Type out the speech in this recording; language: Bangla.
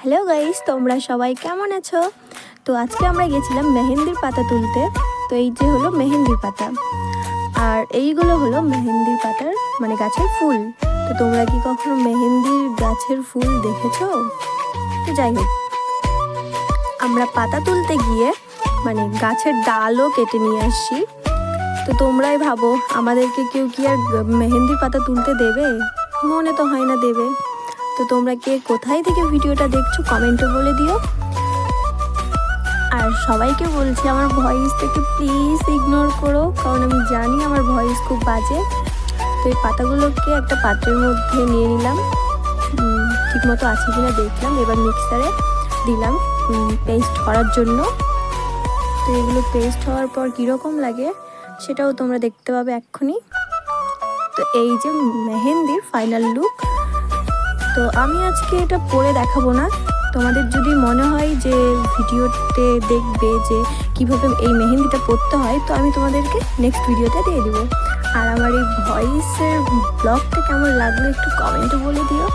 হ্যালো গাইস, তোমরা সবাই কেমন আছো? তো আজকে আমরা গেছিলাম মেহেন্দির পাতা তুলতে। তো এই যে হলো মেহেন্দির পাতা, আর এইগুলো হলো মেহেন্দির পাতার মানে গাছের ফুল। তো তোমরা কি কখনো মেহেন্দির গাছের ফুল দেখেছো? তো যাই হোক, আমরা পাতা তুলতে গিয়ে মানে গাছের ডালও কেটে নিয়ে আসছি। তো তোমরাই ভাবো, আমাদেরকে কেউ কি আর মেহেন্দির পাতা তুলতে দেবে? মনে তো হয় না দেবে। তো তোমরা কে কোথায় থেকে ভিডিওটা দেখছো কমেন্টে বলে দিও। আর সবাইকে বলছি আমার ভয়েস থেকে প্লিজ ইগনোর করো, কারণ আমি জানি আমার ভয়েস খুব বাজে। তো এই পাতাগুলোকে একটা পাত্রের মধ্যে নিয়ে নিলাম, ঠিকমতো আছে কিনা দেখলাম। এবার মিক্সারে দিলাম পেস্ট করার জন্য। তো এগুলো পেস্ট হওয়ার পর কীরকম লাগে সেটাও তোমরা দেখতে পাবে এক্ষুনি। তো এই যে মেহেন্দির ফাইনাল লুক। তো আমি আজকে এটা পরে দেখাবো না, তোমাদের যদি মনে হয় যে ভিডিওতে দেখবে যে কিভাবে এই মেহেন্দিটা পরতে হয়, তো আমি তোমাদেরকে নেক্সট ভিডিওতে দিয়ে দিব। আর আমার এই ভয়েসের ব্লগটা কেমন লাগলো একটু কমেন্টে বলে দিও।